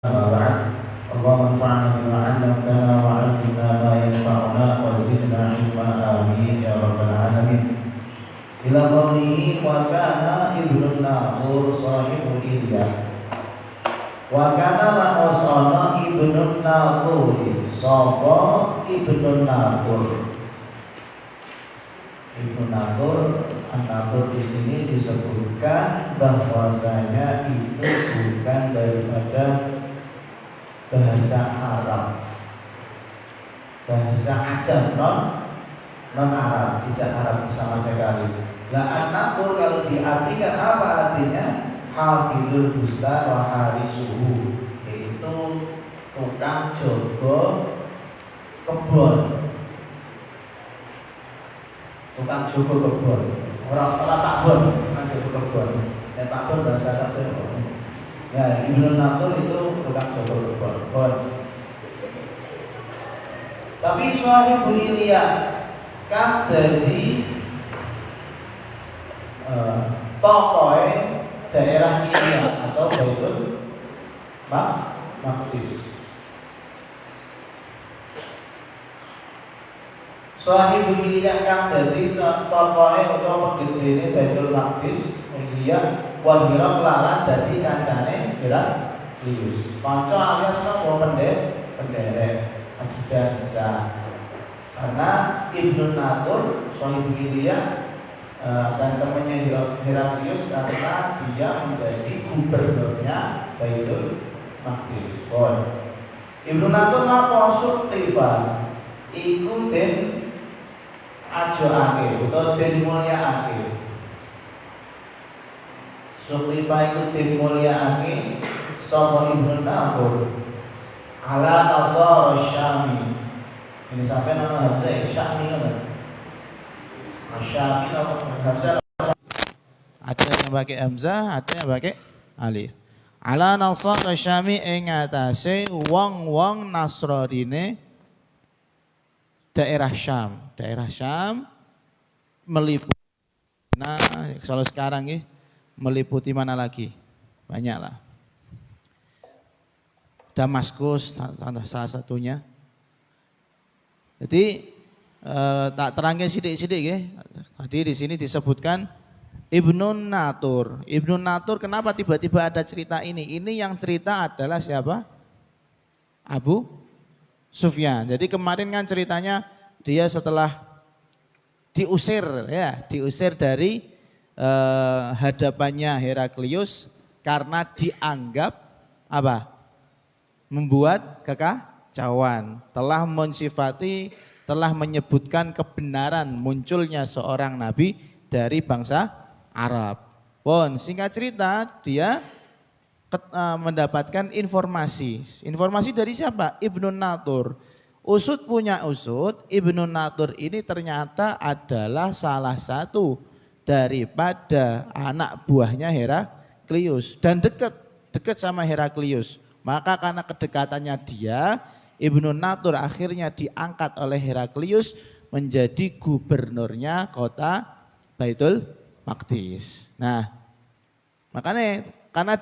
أما بعد اللهم انفعنا بما علمتنا وعلمنا ما ينفعنا وزدنا علما آمين يا رب العالمين. إلى قوله وكان ابن الناظور صاحب إلياس وكان لأصانا ابن الناظور sapa ibnu Natur. Ibnu Natur, An-Natur di sini disebutkan bahwasanya itu bukan daripada bahasa Arab, bahasa ajam, non Arab, tidak Arab sama sekali. Lah An-Natur kalau diartikan apa artinya? Hafizul bustan wa harisuhu, yaitu tukang jaga kebun, tukang jaga kebun, orang takbun, tukang jaga kebun. Takbun bahasa Arab itu. Ya, Ibnu Natur itu tukang jaga kebun. Tapi Syahibul Ilyas kan dari tokoh daerah Ilyas atau Baitul Maqdis. Syahibul Ilyas kan dari tokoh atau penggedene Baitul Maqdis Ilyas wa Hirakl dadi kancane Heraklius. Kanca alias napa penderek ajudan besar. Karena Ibnu Natur Syahibul Ilyas dan temannya Heraklius karena dia menjadi gubernurnya Baitul Maqdis. Ibnu Natur napa Sultifa iku den ajoake utawa den mulyaake. Sultifa iku den mulyaake sapa Ibnu Natur ala Nasar Syami. Ini sampai nama Hamzah Syami kan? Syami nama Hamzah. Ada yang pakai Hamzah, ada yang pakai alif. Ala Nasar Syami ing atase wong-wong Nasranine daerah Syam. Daerah Syam meliputi kalau sekarang nih meliputi mana lagi? Banyaklah. Damaskus salah satunya. Jadi tak terangkan sidik-sidik ya. Tadi di sini disebutkan Ibnu Natur. Ibnu Natur kenapa tiba-tiba ada cerita ini? Ini yang cerita adalah siapa? Abu Sufyan. Jadi kemarin kan ceritanya dia setelah diusir dari hadapannya Heraklius karena dianggap apa? Membuat kekacauan, telah mensifati, telah menyebutkan kebenaran munculnya seorang nabi dari bangsa Arab. Singkat cerita dia mendapatkan informasi. Informasi dari siapa? Ibnu Natur. Usut punya usut, Ibnu Natur ini ternyata adalah salah satu daripada anak buahnya Heraklius dan dekat sama Heraklius. Maka karena kedekatannya dia, Ibnu Natur akhirnya diangkat oleh Heraklius menjadi gubernurnya kota Baitul Maqdis. Nah, makanya karena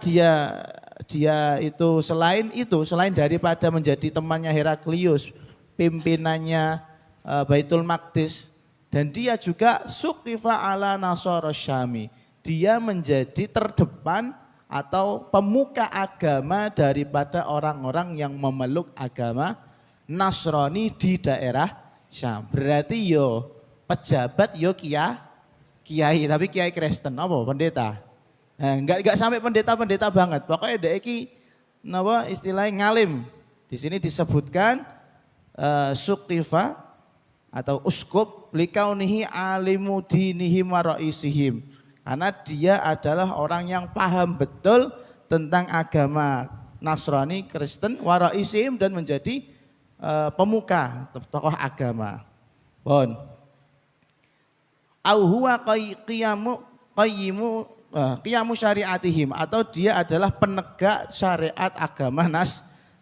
dia itu selain daripada menjadi temannya Heraklius, pimpinannya Baitul Maqdis, dan dia juga suktifa ala Nasar Syami. Dia menjadi terdepan atau pemuka agama daripada orang-orang yang memeluk agama Nasrani di daerah Syam. Berarti yo pejabat yo kiai, tapi kiai Kristen apa pendeta. Nah, enggak sampai pendeta banget. Pokoknya dek iki napa istilahnya ngalim. Di sini disebutkan suktifa atau uskup likaunihi alimu dinihim wa raisihim. Karena dia adalah orang yang paham betul tentang agama Nasrani, Kristen, wara'isim dan menjadi pemuka, tokoh agama. Au huwa qiyamu syariatihim, atau dia adalah penegak syariat agama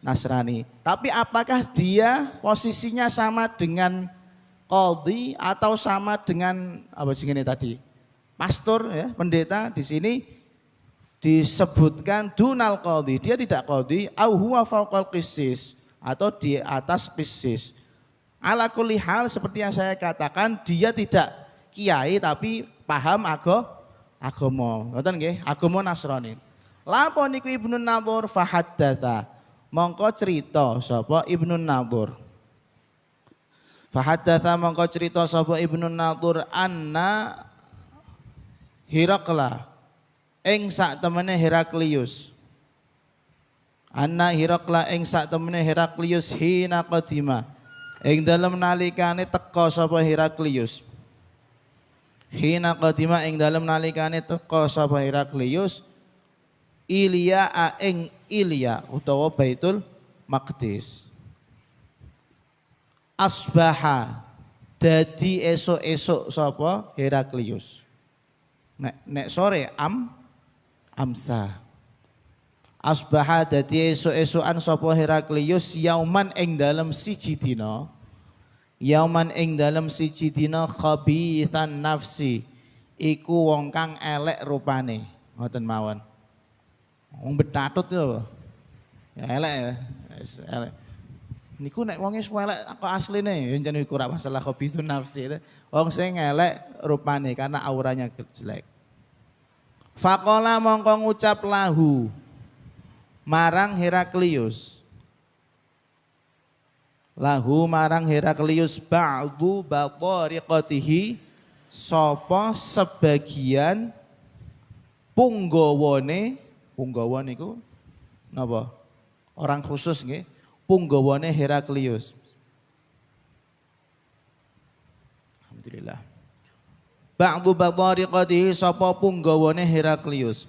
Nasrani. Tapi apakah dia posisinya sama dengan qadhi atau sama dengan apa sih ini tadi? Pastor ya, pendeta di sini disebutkan dunal qadhi, dia tidak qadhi, au huwa fauqal qisis, atau di atas qisis. Ala kulli hal seperti yang saya katakan, dia tidak kiai tapi paham agama. Ngoten nggih, agama Nasrani. Lapo niku Ibnu Nathur fahaddatsa. Mongko cerita sapa Ibnu Nathur. Fahaddatsa mongko cerita sapa Ibnu Nathur anna Hirakla ing sak temene Heraklius. Anna Hirakla ing sak temene Heraklius hina qadima. Ing dalem nalikane teka sapa Heraklius. Hina qadima ing dalem nalikane teka sapa Heraklius Ilya ing Ilya utawa Baitul Maqdis. Asbaha dadi esuk-esuk sapa Heraklius. Nek sore amsa. Asbaha dadi esuk-esukan sapa Heraklius yauman ing dalem siji dina. Yauman ing dalem siji dina khabithan nafsi. Iku wong kang elek rupane. Ngoten mawon. Wong betatut yo. Ya elek ya. Elek. Niku nek wonge elek kok asline yen iku ora masalah khabithun nafsi. Wong sing elek rupane karena auranya jelek. Faqala mongko ngucap lahu marang Heraklius. Lahu marang Heraklius ba'du batariqatihi sapa sebagian punggawane niku napa? Orang khusus nggih, punggawane Heraklius. Alhamdulillah. Ba'du batariqatihi sapa punggawane Heraklius.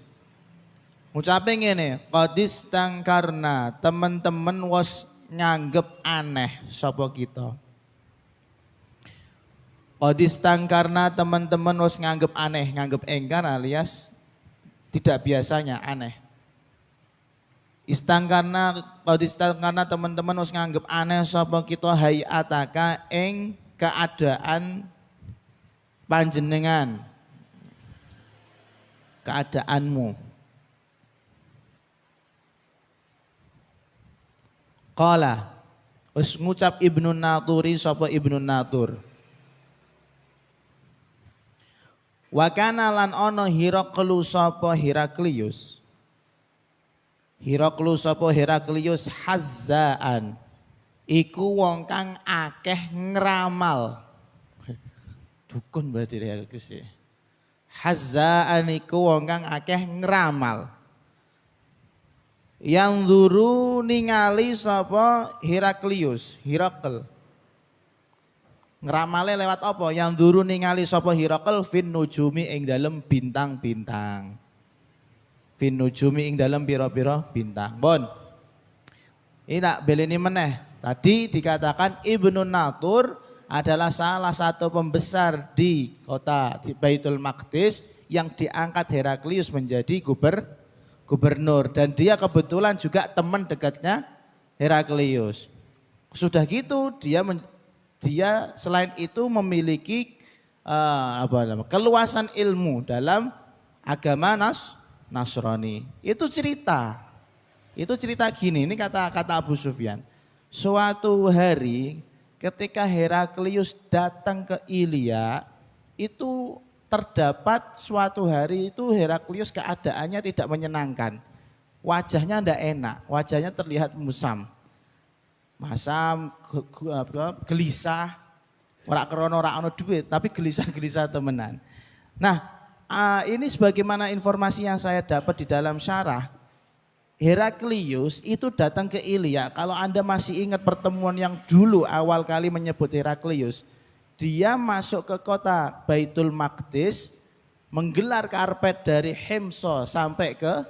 Ngucape ngene, qadis tangkarna teman-teman was nganggep aneh sapa kita. Qadis tangkarna teman-teman was nganggep aneh, nganggep engkar alias tidak biasanya aneh. Qadis tangkarna teman-teman was nganggep aneh sapa kita hayataka ing keadaan panjenengan, keadaanmu. Qala wis ngucap Ibnu Nathuri sapa Ibnu Nathur. Wa kana lan ana Hiraklu sapa Heraklius. Hiraklu sapa Heraklius hazzaan. Iku wong kang akeh ngramal. Dukun berarti Heraklius ya. Hazzaan iku wong kang akeh ngramal. Yang duru ningali sapa Heraklius, Hirakl. Ngramale lewat apa? Yang duru ningali sapa Hirakl fin nujumi ing dalem bintang-bintang. Fin nujumi ing dalem pira-pira bintang. Bon. Ini tak beleni meneh. Tadi dikatakan Ibnu Nathur adalah salah satu pembesar di kota di Baitul Maqdis yang diangkat Heraklius menjadi gubernur dan dia kebetulan juga teman dekatnya Heraklius. Sudah gitu dia selain itu memiliki keluasan ilmu dalam agama Nasrani. Itu cerita gini, ini kata Abu Sufyan. Suatu hari ketika Heraklius datang ke Ilya, itu terdapat suatu hari itu Heraklius keadaannya tidak menyenangkan. Wajahnya tidak enak, wajahnya terlihat musam. Masam, gelisah, ora krono ora ono duit, tapi gelisah-gelisah temenan. Nah, ini sebagaimana informasi yang saya dapat di dalam syarah, Heraklius itu datang ke Ilya. Kalau Anda masih ingat pertemuan yang dulu awal kali menyebut Heraklius, dia masuk ke kota Baitul Maqdis, menggelar karpet dari Himso sampai ke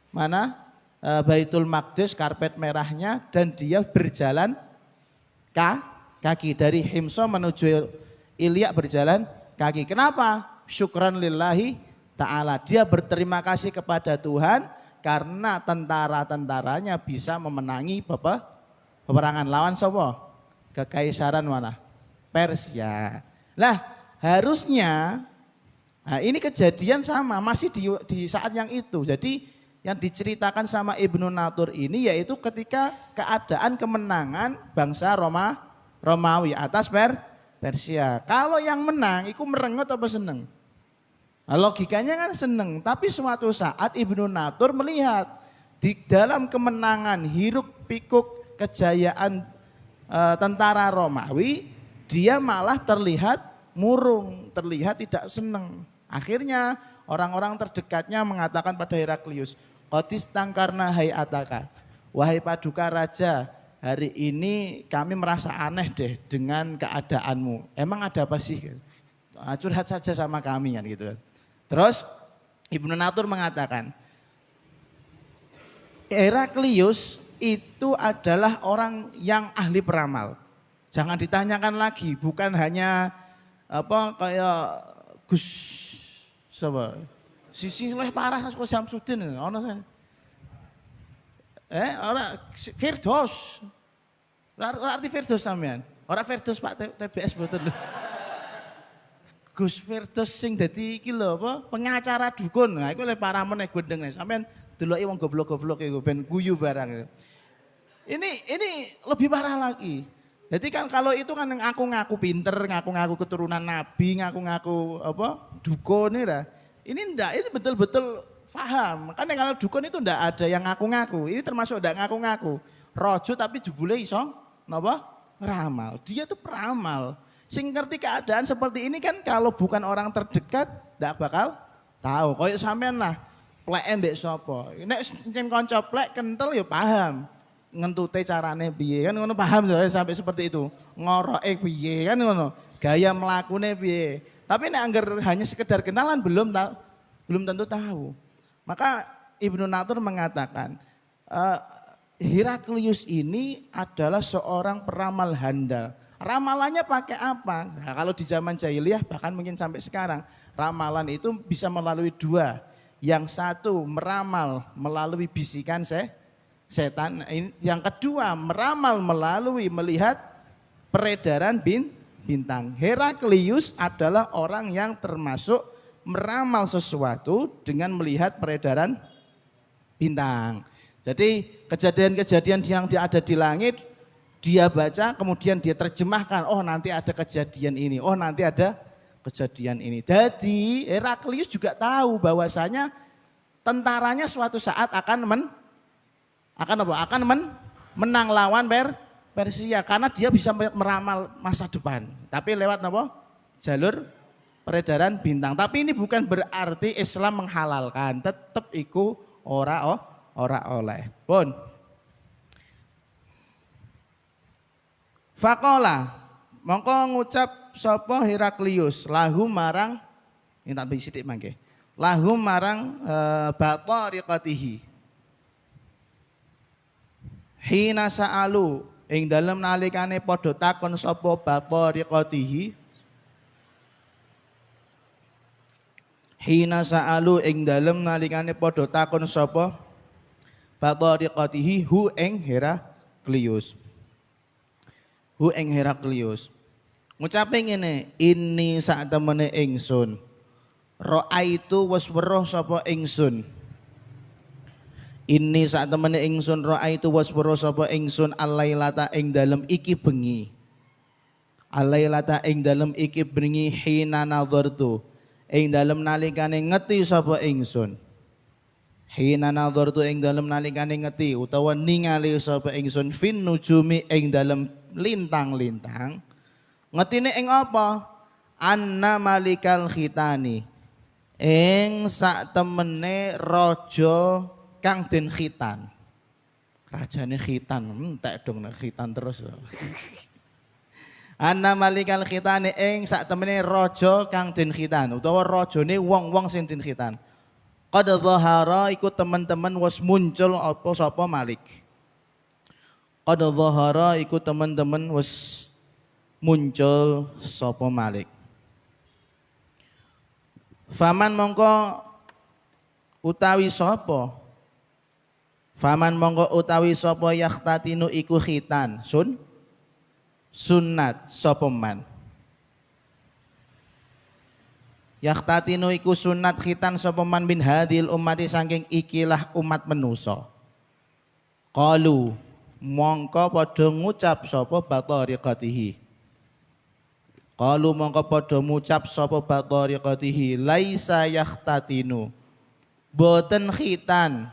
mana? Baitul Maqdis, karpet merahnya, dan dia berjalan kaki dari Himso menuju Ilya berjalan kaki. Kenapa? Syukran lillahi ta'ala. Dia berterima kasih kepada Tuhan karena tentara-tentaranya bisa memenangi peperangan lawan sapa? Kekaisaran mana? Persia. Nah, harusnya Nah, ini kejadian sama, masih di saat yang itu. Jadi yang diceritakan sama Ibnu Natur ini yaitu ketika keadaan kemenangan bangsa Romawi atas Persia. Kalau yang menang itu merengut apa seneng? Nah, logikanya kan seneng, tapi suatu saat Ibnu Natur melihat di dalam kemenangan hiruk pikuk kejayaan tentara Romawi, dia malah terlihat murung, terlihat tidak senang. Akhirnya orang-orang terdekatnya mengatakan pada Heraklius, "Qadis tangkarna hayataka." Wahai paduka raja, hari ini kami merasa aneh deh dengan keadaanmu. Emang ada apa sih? Curhat saja sama kami kan gitu. Terus Ibnu Natur mengatakan, Heraklius itu adalah orang yang ahli peramal. Jangan ditanyakan lagi, bukan hanya apa kayak Gus siapa? Sisi luwih parah kok Syamsuddin ono saya. Ora Firdaus. Ora arti Firdaus sampean. Ora Firdaus Pak TBS mboten. Gus Firdaus sing dadi iki lho apa pengacara dukun. Nah iku luwih parah meneh gondeng sampean deloki wong goblok-goblok iku ben guyu barang. Ini lebih parah lagi. Jadi kan kalau itu kan yang ngaku-ngaku pinter, ngaku-ngaku keturunan nabi, ngaku-ngaku apa dukun ini enggak, ini betul-betul paham. Kan kalau dukun itu enggak ada yang ngaku-ngaku. Ini termasuk enggak ngaku-ngaku. Rojo tapi jebule iso napa? Ramal. Dia tuh peramal. Sing ngerti keadaan seperti ini kan kalau bukan orang terdekat enggak bakal tahu. Kayak sampean lah, plek mbek sapa. Nek yen kanca plek kental ya paham. Ngentute carane piye kan ngono paham saya sampai seperti itu. Ngoroke piye kan ngono. Gaya mlakune piye. Tapi nek angger hanya sekedar kenalan belum tentu tahu. Maka Ibnu Natur mengatakan Heraklius ini adalah seorang peramal handal. Ramalannya pakai apa? Nah, kalau di zaman jahiliyah bahkan mungkin sampai sekarang ramalan itu bisa melalui dua. Yang satu meramal melalui bisikan setan, yang kedua meramal melalui melihat peredaran bintang. Heraklius adalah orang yang termasuk meramal sesuatu dengan melihat peredaran bintang. Jadi kejadian-kejadian yang ada di langit dia baca kemudian dia terjemahkan, oh nanti ada kejadian ini, oh nanti ada kejadian ini. Jadi Heraklius juga tahu bahwasanya tentaranya suatu saat akan menang lawan Persia karena dia bisa meramal masa depan. Tapi lewat jalur peredaran bintang. Tapi ini bukan berarti Islam menghalalkan, tetap iku ora oleh. Pun. Faqala mongko ngucap sapa Heraklius lahu marang ini tak bisi sithik mangke. Lahu marang batariqatihi. Hina sa'alu ing dalem nalikane padha takon sapa batariqatihi. Hina sa'alu ing dalem nalikane padha takon sapa batariqatihi hu ing Heraklius. Hu ing Heraklius. Ngucape ngene, ini sak temene ingsun. Ra'aitu wis weruh sapa ingsun. Ini sak temene ingsun ra'aitu wis weruh sapa ingsun alailata ing dalem iki bengi. Alailata ing dalem iki bengi hina nadhartu. Ing dalem nalikane ngeti sapa ingsun. Hina nadhartu ing dalem nalikane ngeti utawa ningali sapa ingsun fin nujumi ing dalem lintang-lintang. Ngetine ing apa? Anna malikal khitani. Ing sak temene raja kang den khitan. Rajane khitan, entek dong nek khitan terus. Anna malikal khitani ing sak temene raja kang den khitan utawa rajane wong-wong sing den khitan. Qad dhahara iku teman-teman wis muncul apa sapa Malik. Qad dhahara iku teman-teman wis muncul sapa Malik. Faman mongko utawi sapa? Faman mongko utawi sapa yaktatinu iku khitan. Sunnat sapa man. Yaktatinu iku sunat khitan sapa man bin hadil ummati saking ikilah umat menusa. Qalu mongko padha ngucap sapa batariqatihi. Qalu mongko padha ngucap sapa batariqatihi laisa yaktatinu. Boten khitan.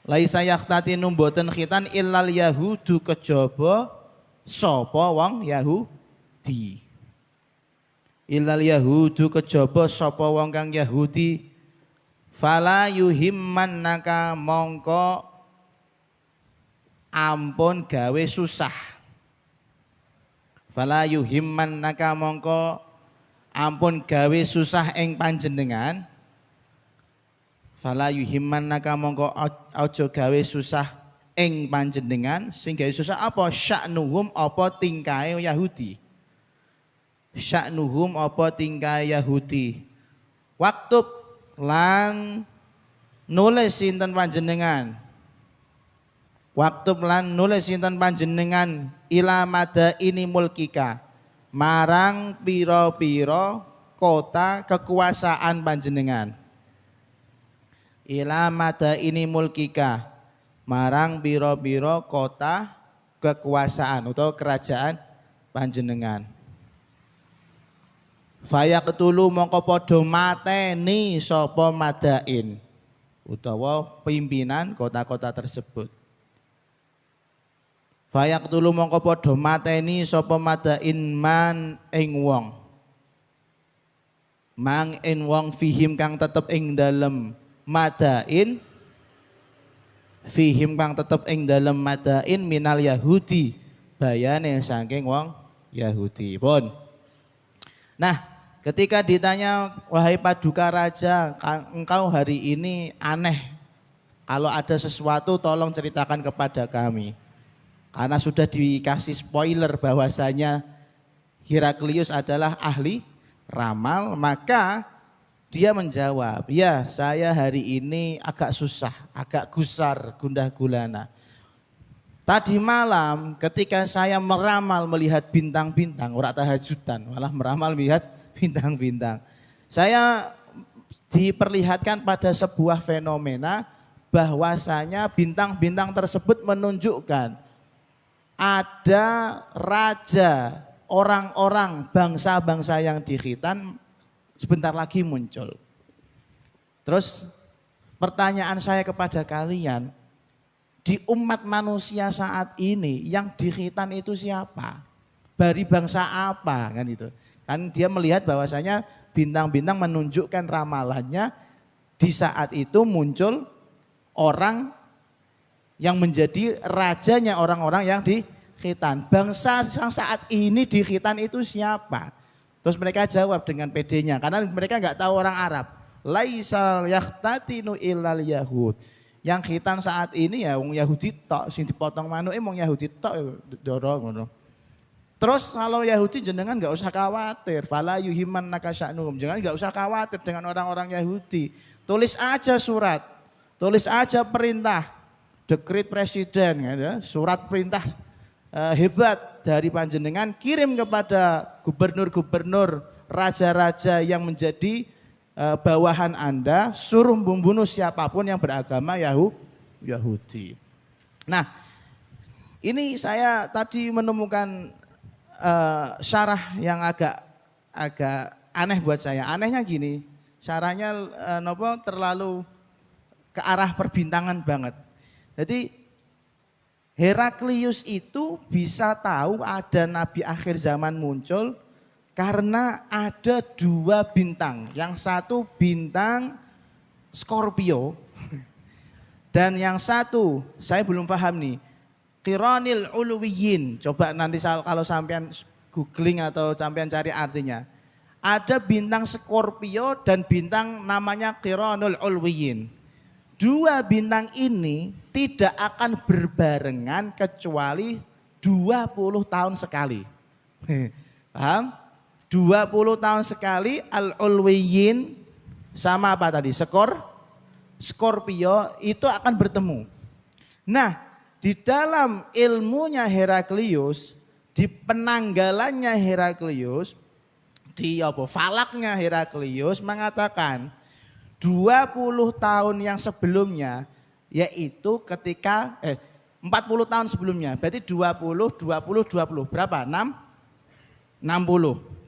Laisa yaktatinu boten khitan illal yahudu kejaba sapa wong Yahudi. Illal yahudu kejaba sapa wong kang Yahudi. Fala yuhimmannaka mongko ampun gawe susah. Fala yuhimmannaka mongko ampun gawe susah ing panjenengan. Fala yuhimmannaka mongko aja gawe susah ing panjenengan. Sing gawe susah apa? Sya'nuhum apa tingkahe Yahudi. Sya'nuhum apa tingkahe Yahudi. Waktu lan nulis sinten panjenengan. Waktu lan nulis sinten panjenengan ila madaini mulkika marang pira-pira kota kekuasaan panjenengan. Ila madaini mulkika marang pira-pira kota kekuasaan atau kerajaan panjenengan. Fayaqtulu mongko padha mateni sapa madain utawa pimpinan kota-kota tersebut. Fayaqtulu mongko padha mateni sapa madain man ing wong. Mang ing wong fihim kang tetep ing dalem madain fihim kang tetep ing dalem madain minal Yahudi bayane saking wong Yahudi pun. Nah, ketika ditanya, wahai paduka raja, engkau hari ini aneh. Kalau ada sesuatu tolong ceritakan kepada kami. Karena sudah dikasih spoiler bahwasanya Heraklius adalah ahli ramal, maka dia menjawab, ya saya hari ini agak susah, agak gusar, gundah gulana. Tadi malam ketika saya meramal melihat bintang-bintang, ora tahajudan, malah meramal melihat bintang-bintang. Saya diperlihatkan pada sebuah fenomena bahwasanya bintang-bintang tersebut menunjukkan ada raja, orang-orang, bangsa-bangsa yang di khitan sebentar lagi muncul. Terus pertanyaan saya kepada kalian, di umat manusia saat ini yang di khitan itu siapa? Dari bangsa apa kan itu? Kan dia melihat bahwasanya bintang-bintang menunjukkan ramalannya di saat itu muncul orang yang menjadi rajanya orang-orang yang di khitan. Bangsa yang saat ini di khitan itu siapa? Terus mereka jawab dengan pedenya karena mereka nggak tahu orang Arab. Laisal yaktatinu illal yahud. Yang khitan saat ini ya wong Yahudi tok sing dipotong manuke wong Yahudi tok dorong ngono. Terus kalau Yahudi jenengan enggak usah khawatir, fala yuhimmannaka sya'nuhum. Jangan enggak usah khawatir dengan orang-orang Yahudi. Tulis aja surat. Tulis aja perintah. Dekret presiden ya, surat perintah hebat dari panjenengan kirim kepada gubernur-gubernur, raja-raja yang menjadi bawahan Anda, suruh membunuh siapapun yang beragama Yahudi. Nah, ini saya tadi menemukan syarah yang agak aneh buat saya. Anehnya gini, syarahnya terlalu ke arah perbintangan banget. Jadi Heraklius itu bisa tahu ada nabi akhir zaman muncul karena ada dua bintang, yang satu bintang Scorpio dan yang satu saya belum paham nih, Qiranil Uluwiyin. Coba nanti kalau sampean googling atau sampean cari artinya. Ada bintang Scorpio dan bintang namanya Qiranul Uluwiyin. Dua bintang ini tidak akan berbarengan kecuali 20 tahun sekali. Paham? 20 tahun sekali Al-Ulwiyin sama apa tadi? Scorpio itu akan bertemu. Nah, di dalam ilmunya Heraklius, di penanggalannya Heraklius, di falaknya Heraklius mengatakan 20 tahun yang sebelumnya, yaitu ketika 40 tahun sebelumnya, berarti 20 berapa? 60.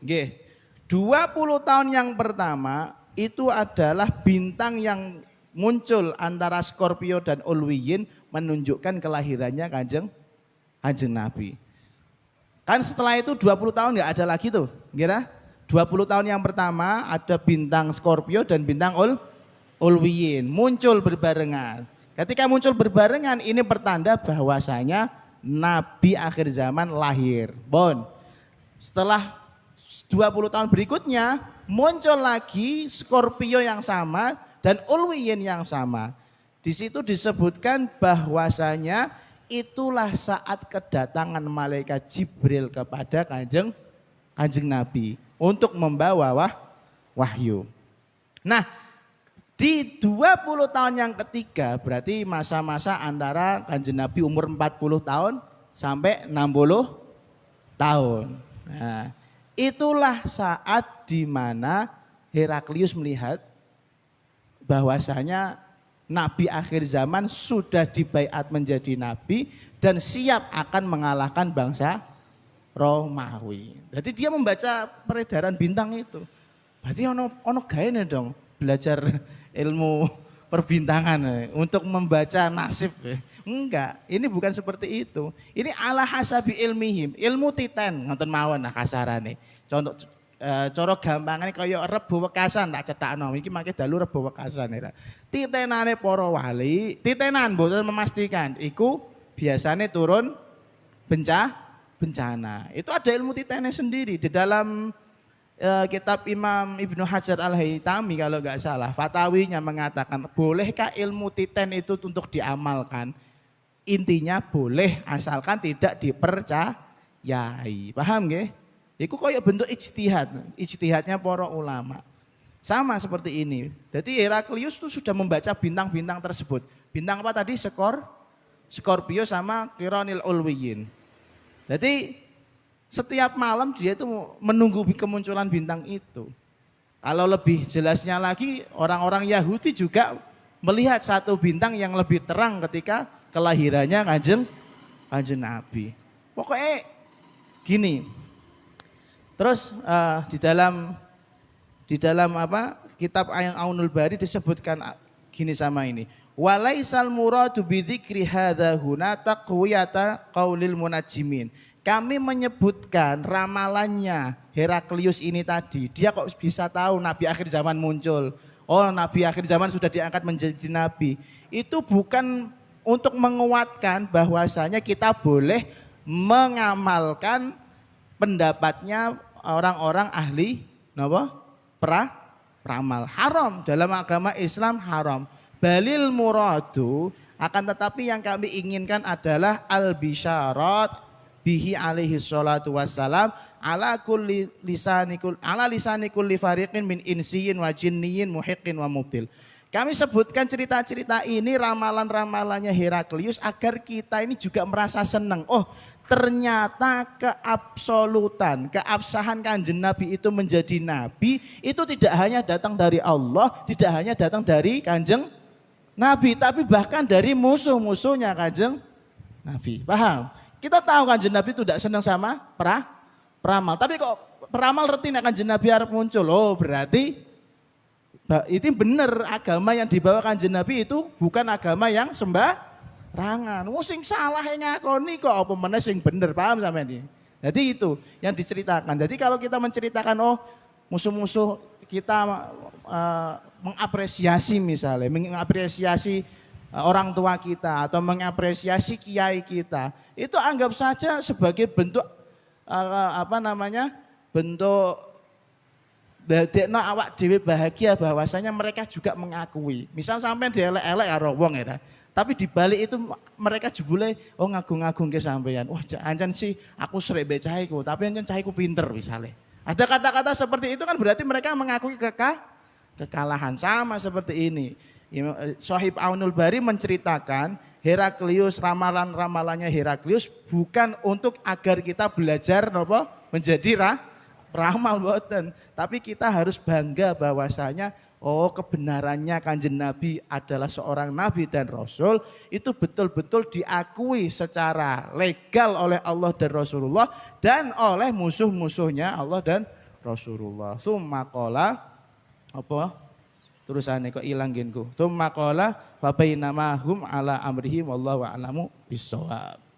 Nggih. 20 tahun yang pertama itu adalah bintang yang muncul antara Scorpio dan Ulwiyin menunjukkan kelahirannya Kanjeng Nabi. Kan setelah itu 20 tahun nggak ada lagi tuh, kira 20 tahun yang pertama ada bintang Scorpio dan bintang Ulwiyin muncul berbarengan. Ketika muncul berbarengan ini pertanda bahwasanya Nabi akhir zaman lahir. Setelah 20 tahun berikutnya muncul lagi Scorpio yang sama dan Ulwiyin yang sama. Di situ disebutkan bahwasanya itulah saat kedatangan malaikat Jibril kepada Kanjeng Nabi untuk membawa wahyu. Nah, di 20 tahun yang ketiga berarti masa-masa antara Kanjeng Nabi umur 40 tahun sampai 60 tahun. Nah, itulah saat di mana Heraklius melihat bahwasanya Nabi akhir zaman sudah dibaiat menjadi nabi dan siap akan mengalahkan bangsa Romawi. Jadi dia membaca peredaran bintang itu. Berarti ono gaene dong belajar ilmu perbintangan untuk membaca nasib. Enggak, ini bukan seperti itu. Ini ala hasabi ilmihim, ilmu titen ngoten mawon nah kasarane. Contoh cara gampangane kaya Rebo Wekasan tak cetakno. Iki mangke dalu Rebo Wekasan ya. Titenane para wali, titenan mboten memastikan iku biasane turun bencana. Itu ada ilmu titennya sendiri di dalam kitab Imam Ibnu Hajar Al-Haytami kalau nggak salah, fatawinya mengatakan bolehkah ilmu titen itu untuk diamalkan? Intinya boleh asalkan tidak dipercayai. Paham nggih? Iku koyo bentuk ijtihadnya para ulama. Sama seperti ini. Jadi Heraklius itu sudah membaca bintang-bintang tersebut. Bintang apa tadi? Scorpio sama Qironil Ulwiyin. Jadi setiap malam dia itu menunggu kemunculan bintang itu. Kalau lebih jelasnya lagi, orang-orang Yahudi juga melihat satu bintang yang lebih terang ketika kelahirannya Kanjeng Nabi. Pokoknya gini. Terus di dalam kitab Ayang Aunul Bari disebutkan gini sama ini. Walaisal muradu bidzikri hadza huna taqwiyata qaulil munajjimin. Kami menyebutkan ramalannya Heraklius ini tadi. Dia kok bisa tahu Nabi akhir zaman muncul. Oh, Nabi akhir zaman sudah diangkat menjadi Nabi. Itu bukan untuk menguatkan bahwasanya kita boleh mengamalkan pendapatnya orang-orang ahli peramal. Haram dalam agama Islam haram. Balil muradu akan tetapi yang kami inginkan adalah al-bisyarat bihi alaihi salatu wassalam ala lisanikul li fariqin min insiyin wa jinniyin muhiqqin wa mubtil. Kami sebutkan cerita-cerita ini ramalan-ramalannya Heraklius agar kita ini juga merasa senang. Oh, ternyata keabsahan Kanjeng Nabi itu menjadi nabi itu tidak hanya datang dari Allah, tidak hanya datang dari Kanjeng Nabi, tapi bahkan dari musuh-musuhnya Kanjeng Nabi. Paham? Kita tahu Kanjeng Nabi itu tidak senang sama peramal. Tapi kok peramal reti nek Kanjeng Nabi arep muncul. Oh, berarti itu benar agama yang dibawa Kanjeng Nabi itu bukan agama yang sembarangan. Sing salah yang ngakoni kok apa meneh sing bener, paham sampean iki. Jadi itu yang diceritakan. Jadi kalau kita menceritakan musuh-musuh kita mengapresiasi misalnya, mengapresiasi orang tua kita atau mengapresiasi kiai kita, itu anggap saja sebagai bentuk bentuk dadekno awak dhewe bahagia bahwasanya mereka juga mengakui. Misal sampean dielek-elek karo wong ya, tapi di balik itu mereka jebule ngagung-ngagung ke sampean. Wah, ancen sih aku srek mbek cahiku, tapi ancen cahiku pinter misalnya. Ada kata-kata seperti itu kan berarti mereka mengakui kekalahan. Sama seperti ini. Shahib Aunul Bari menceritakan Heraklius, ramalan-ramalannya Heraklius bukan untuk agar kita belajar menjadi Peramal boten, tapi kita harus bangga bahwasanya kebenarannya Kanjeng Nabi adalah seorang nabi dan rasul itu betul-betul diakui secara legal oleh Allah dan Rasulullah dan oleh musuh-musuhnya Allah dan Rasulullah. Tsumma qala apa? Terusane kok ilang gengku. Tsumma qala fa bainama hum ala amrihim wallahu a'lamu bissawab.